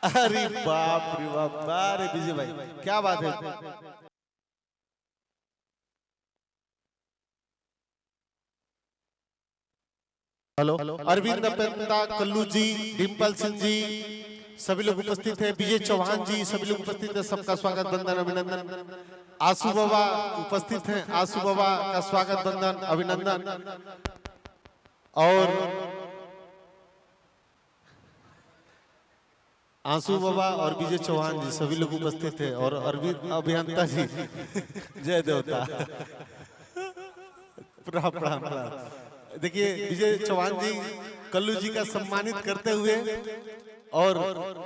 अरे बाप रे बाप, अरे विजय भाई क्या बात है। हेलो, अरविंद पेंता, कल्लू जी, डिम्पल सिंह जी, सभी लोग उपस्थित हैं। विजय चौहान जी, सभी लोग उपस्थित हैं। सबका स्वागत, वंदन, अभिनंदन। आंसू बाबा उपस्थित हैं। आंसू बाबा का स्वागत, वंदन, अभिनंदन। और आंसू बाबा और विजय चौहान जी सभी लोग उपस्थित हैं। और अरविंद अभियंता जी जय देवता, प्रणाम प्रणाम प्रणाम। देखिए विजय चौहान जी कल्लू जी का सम्मानित करते हुए और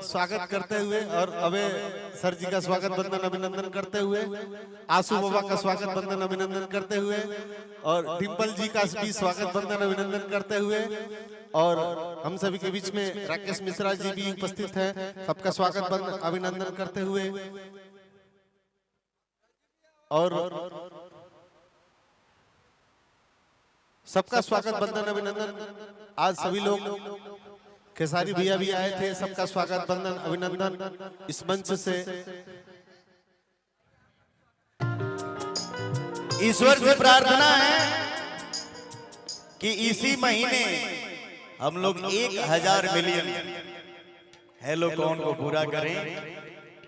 स्वागत करते हुए, और अबे सर जी का स्वागत, वंदन, अभिनंदन करते हुए, आंसू बाबा का स्वागत, वंदन, अभिनंदन करते हुए, और डिम्पल जी का भी स्वागत, वंदन, अभिनंदन करते हुए, और हम सभी के बीच में राकेश मिश्रा जी भी उपस्थित हैं। सबका स्वागत, वंदन, अभिनंदन करते हुए, और सबका स्वागत, वंदन, अभिनंदन। आज सभी लोग, खेसारी भैया भी आए थे। सबका स्वागत, वंदन, अभिनंदन। इस मंच से ईश्वर से प्रार्थना है कि इसी महीने हम लोग 1000 मिलियन हेलो कौन को पूरा करें।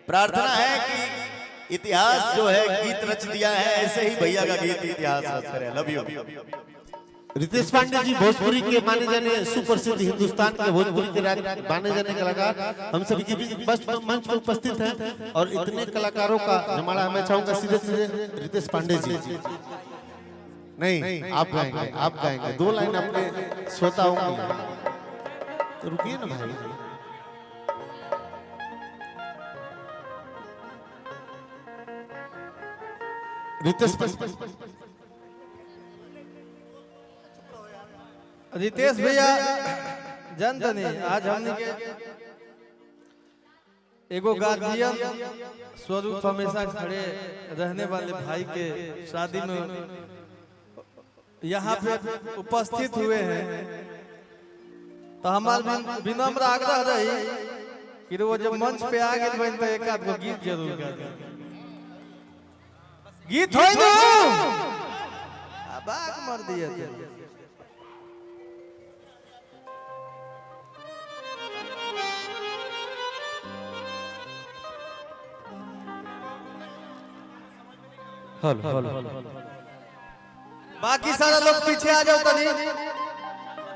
प्रार्थना है कि इतिहास जो है गीत रच दिया है, ऐसे ही भैया का गीत इतिहास रचते रहे। Love you. रितेश पांडे जी भोजपुरी के माने जाने सुप्रसिद्ध, हिंदुस्तान के भोजपुरी के माने जाने कलाकार, हम सभी के बीच बस मंच पर उपस्थित हैं। और इतने कलाकारों का जमाड़ा मैं चाहूंगा सीधे सीधे रितेश पांडे जी। नहीं, आप गाएंगे, आप गाएंगे 2 लाइन अपने श्रोताओं की। तो रुकिए ना भाई। रितेश भैया जानते नहीं, आज हमने के एगो गार्जियन स्वरूप हमेशा खड़े रहने वाले भाई के शादी में यहाँ पे उपस्थित हुए हैं। तो हमारा विनम्र आग्रह रही कि वो जब मंच पे आ गए बन तो एक आध गीत जरूर गा दे। गीत हो बाग मर दिया थे। बाकी सारे लोग पीछे आ जाओ तनी,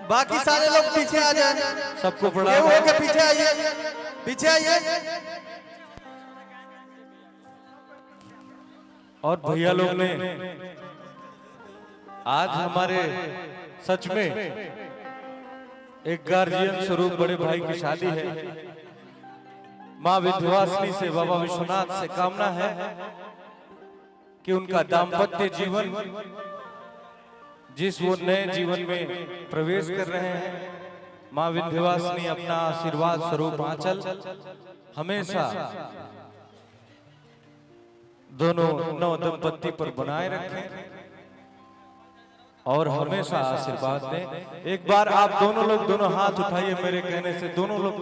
बाकी सारे लोग पीछे आ जाए। सबको प्रणाम के पीछे आइए, पीछे आइए। और भैया लोग ने आज हमारे सच में एक गार्जियन स्वरूप बड़े भाई की शादी है। माँ विंध्यवासिनी से, बाबा विश्वनाथ से कामना है कि उनका दाम्पत्य जीवन, जिस वो नए जीवन में प्रवेश कर रहे हैं, माँ विंध्यवासिनी अपना आशीर्वाद स्वरूप आंचल हमेशा दोनों नव दंपत्ति पर बनाए रखें और हमेशा आशीर्वाद दें। एक बार आप दोनों लोग दोनों हाथ उठाइए मेरे कहने से। दोनों लोग,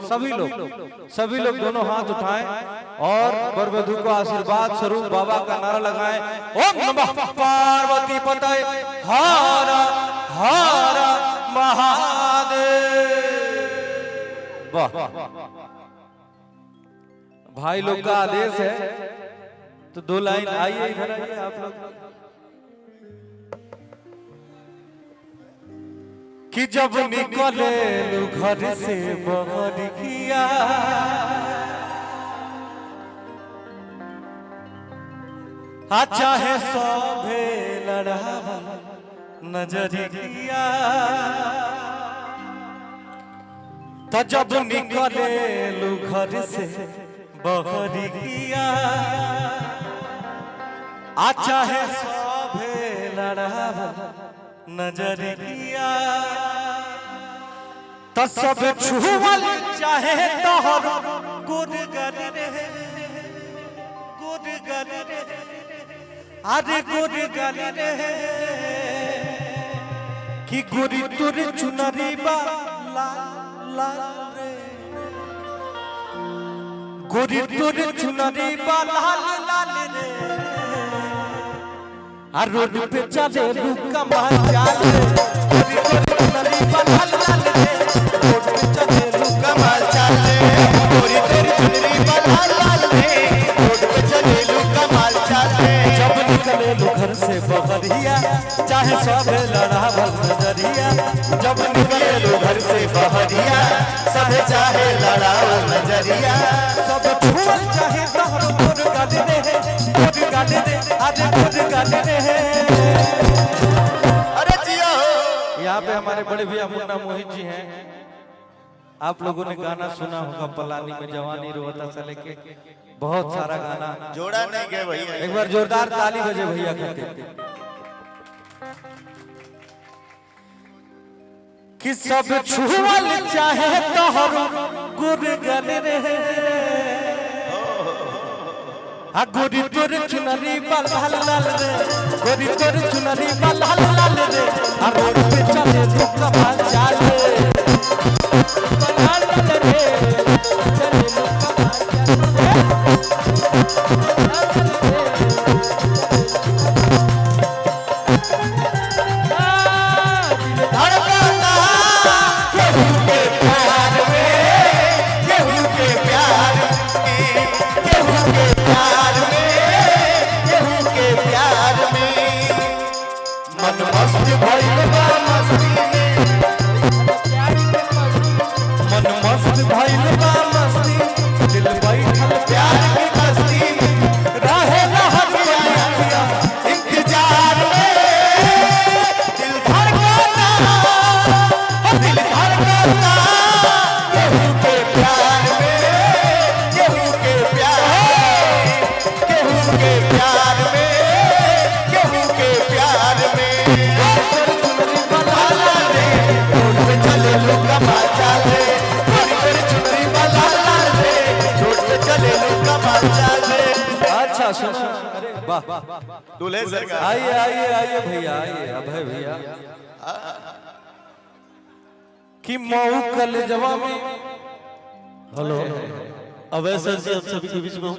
सभी लोग दोनों हाथ उठाएं और वर वधू को आशीर्वाद स्वरूप बाबा का नारा लगाएं। ओम नमः पार्वती पतये हर हर महादेव। वाह, भाई लोग का आदेश है तो 2 लाइन आइए, इधर आइए आप लोग। कि जब निकले घर से बाहर किया, चाहे सभे लड़ावा नजरिया, तो जब निकले घर से बाहर किया, चाहे सभे लड़ावा नजरिया, तो सब छुअल चाहे तोहर गुरगर रे, गुरगर रे, अरे गुरगर रे, कि गुरी तुर चुनरी बा लाल लाल रे, गोरी तोर चुनरी बा लाल लाल रे आ रोड पे चले रुका चाल गोरी तोर चुनरी बा लाल लाल रे रोड पे चले रुका चाल गोरी तोर चुनरी बा लाल लाल रे रोड पे चले रुका चाल जब निकले लो घर से बहरिया चाहे सब लड़ावल नजरिया जब निकले लो घर से बहरिया सब चाहे लड़ाओ नजरिया सब छुअल चाहे तोहर गोर गाली रे आज गोर गाली रे अरे जिया हो यहाँ पे हमारे बड़े भैया मुन्ना मोहित जी हैं। आप लोगों ने गाना सुना होगा पलानी में जवानी रोता से लेके बहुत सारा गाना। जोड़ा नहीं गए भैया एक बार जोरदार ताली बजे भैया कहते कि सब छुअल चाहे तोहर गोर गाली रे आ गोरी तोर चुनरी बा लाल लाल रे गोरी तोर चुनरी बा लाल लाल रे आ रोड पे चले रुका चाल लाल लाल रे चले रुका मस्त भइल बा मस्ती में मन मस्त भइल बा मस्ती दिल बैठल प्यार की मस्ती में रहे हर पलिया इंतजार में दिल धड़कता केहू के प्यार में केहू के प्यार केहू के प्यार में केहू के प्यार में रोड पे चले लोग कमा चाले गोरी चुनरी वाला लाल रे रोड पे चले लोग कमा चाले अच्छा सुनो अरे वाह दूल्हे सरकार आइए आइए आइए भैया आइए अभय भैया कि मऊ कलेजवा में हेलो अवैध सर जी हम सभी के बीच में हूं।